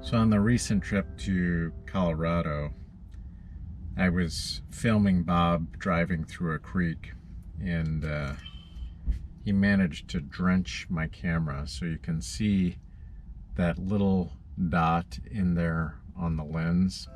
So on the recent trip to Colorado, I was filming Bob driving through a creek, and he managed to drench my camera. So you can see that little dot in there on the lens.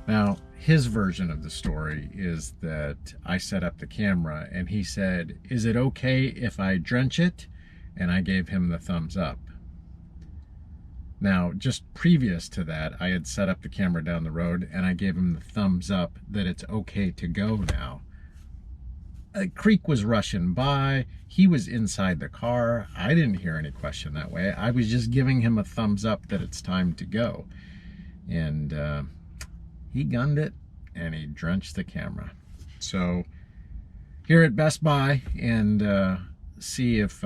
Now, his version of the story is that I set up the camera and he said, "Is it okay if I drench it?" And I gave him the thumbs up. Now, just previous to that, I had set up the camera down the road and I gave him the thumbs up that it's okay to go now. A creek was rushing by. He was inside the car. I didn't hear any question that way. I was just giving him a thumbs up that it's time to go. And he gunned it and he drenched the camera. So here at Best Buy, and see if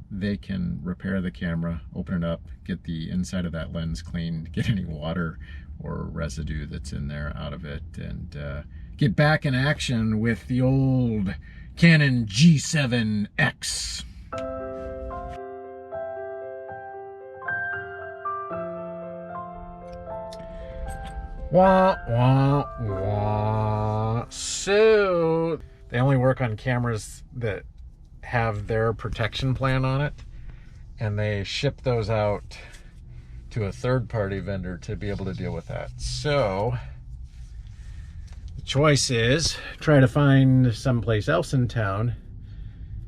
they can repair the camera, open it up, get the inside of that lens cleaned, get any water or residue that's in there out of it, and get back in action with the old Canon G7X. Wah, wah, wah. So they only work on cameras that have their protection plan on it, and they ship those out to a third-party vendor to be able to deal with that. So the choice is try to find someplace else in town.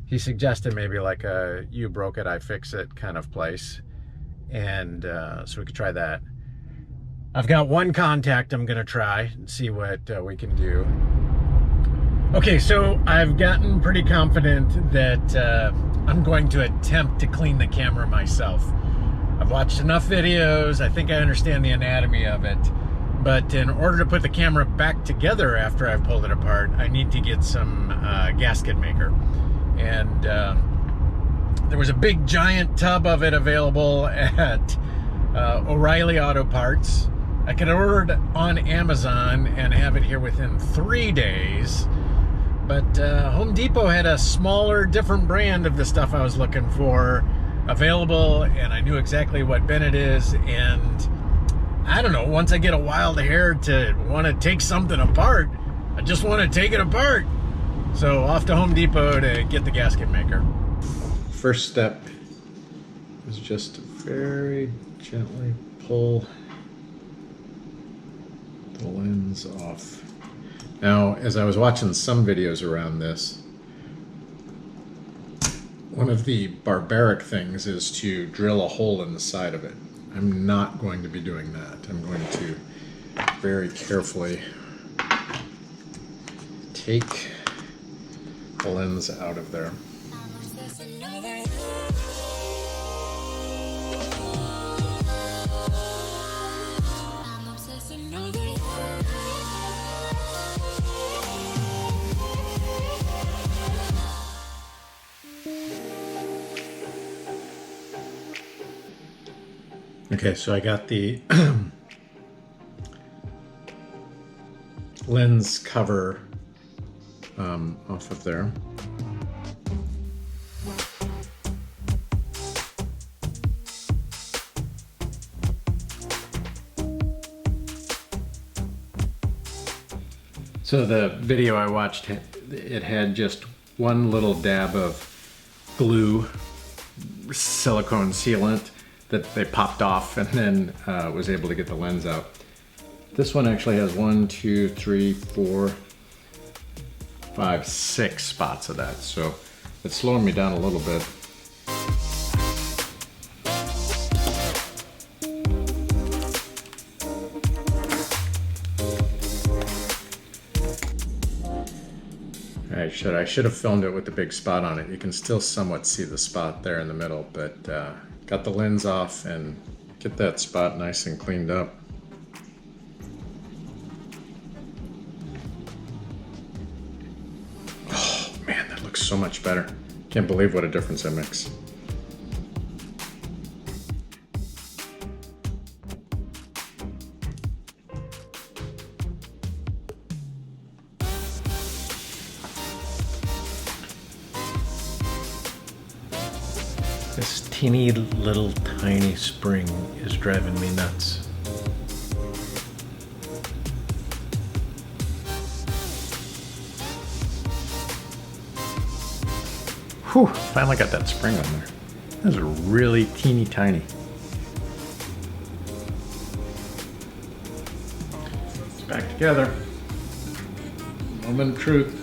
He suggested maybe like a "you broke it, I fix it" kind of place, and so we could try that. I've got one contact I'm gonna try and see what we can do. Okay, so I've gotten pretty confident that I'm going to attempt to clean the camera myself. I've watched enough videos, I think I understand the anatomy of it, but in order to put the camera back together after I've pulled it apart, I need to get some gasket maker. And there was a big giant tub of it available at O'Reilly Auto Parts. I could order it on Amazon and have it here within 3 days. But Home Depot had a smaller, different brand of the stuff I was looking for available, and I knew exactly what bin it is. And I don't know, once I get a wild hair to want to take something apart, I just want to take it apart. So off to Home Depot to get the gasket maker. First step is just to very gently pull the lens off. Now, as I was watching some videos around this, one of the barbaric things is to drill a hole in the side of it. I'm not going to be doing that. I'm going to very carefully take the lens out of there. Okay, so I got the lens cover off of there. So the video I watched, it had just one little dab of glue, silicone sealant, that they popped off, and then was able to get the lens out. This one actually has 1, 2, 3, 4, 5, 6 spots of that, so it's slowing me down a little bit. I should have filmed it with the big spot on it. You can still somewhat see the spot there in the middle, but got the lens off and get that spot nice and cleaned up. Oh man, that looks so much better. Can't believe what a difference that makes. This teeny little tiny spring is driving me nuts. Whew, finally got that spring on there. Those are really teeny tiny. It's back together. Moment of truth.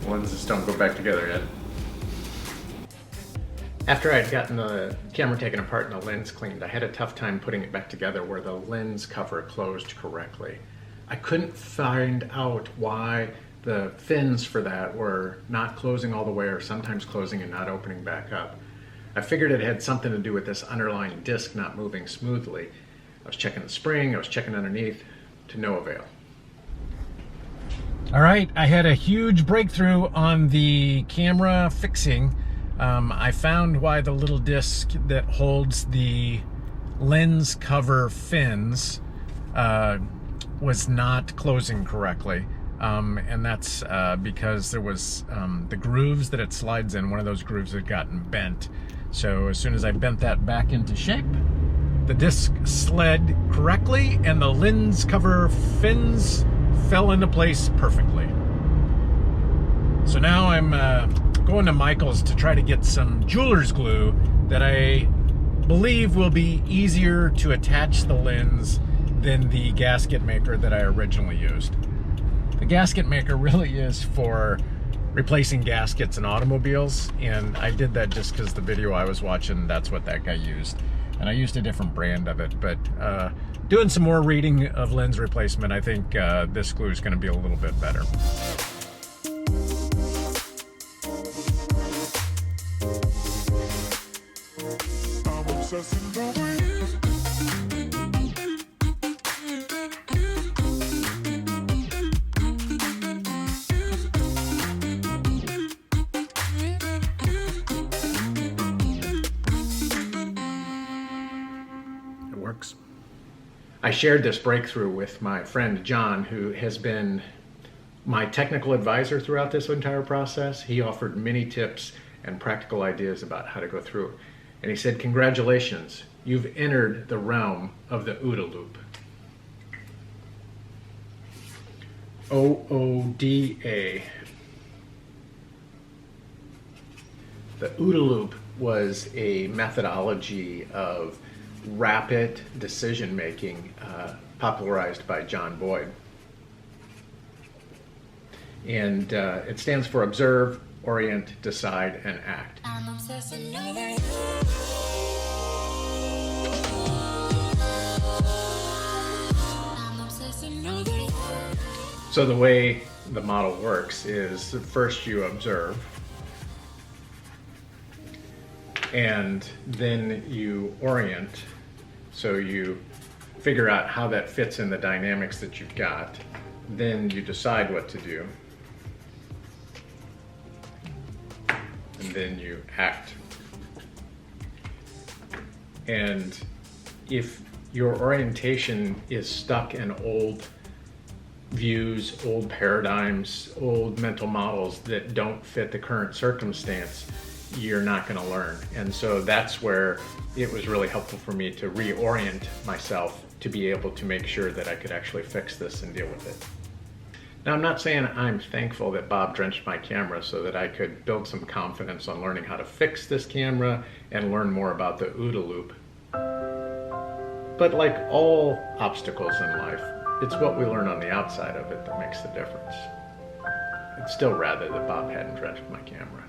Lenses don't go back together yet. After I'd gotten the camera taken apart and the lens cleaned, I had a tough time putting it back together where the lens cover closed correctly. I couldn't find out why the fins for that were not closing all the way or sometimes closing and not opening back up. I figured it had something to do with this underlying disc not moving smoothly. I was checking the spring, I was checking underneath, to no avail. All right, I had a huge breakthrough on the camera fixing. I found why the little disc that holds the lens cover fins was not closing correctly. And that's because there was the grooves that it slides in, one of those grooves had gotten bent. So as soon as I bent that back into shape, the disc slid correctly and the lens cover fins fell into place perfectly. So now I'm going to Michael's to try to get some jeweler's glue that I believe will be easier to attach the lens than the gasket maker that I originally used. The gasket maker really is for replacing gaskets in automobiles, and I did that just because the video I was watching, that's what that guy used. And I used a different brand of it, but doing some more reading of lens replacement, I think this glue is going to be a little bit better. Works. I shared this breakthrough with my friend John, who has been my technical advisor throughout this entire process. He offered many tips and practical ideas about how to go through. And he said, congratulations, you've entered the realm of the OODA loop. OODA. The OODA loop was a methodology of rapid decision making popularized by John Boyd. And it stands for observe, orient, decide, and act. So the way the model works is first you observe, and then you orient, so you figure out how that fits in the dynamics that you've got. Then you decide what to do, and then you act. And if your orientation is stuck in old views, old paradigms, old mental models that don't fit the current circumstance, you're not going to learn. And so that's where it was really helpful for me to reorient myself to be able to make sure that I could actually fix this and deal with it. Now, I'm not saying I'm thankful that Bob drenched my camera so that I could build some confidence on learning how to fix this camera and learn more about the OODA loop. But like all obstacles in life, it's what we learn on the outside of it that makes the difference. I'd still rather that Bob hadn't drenched my camera.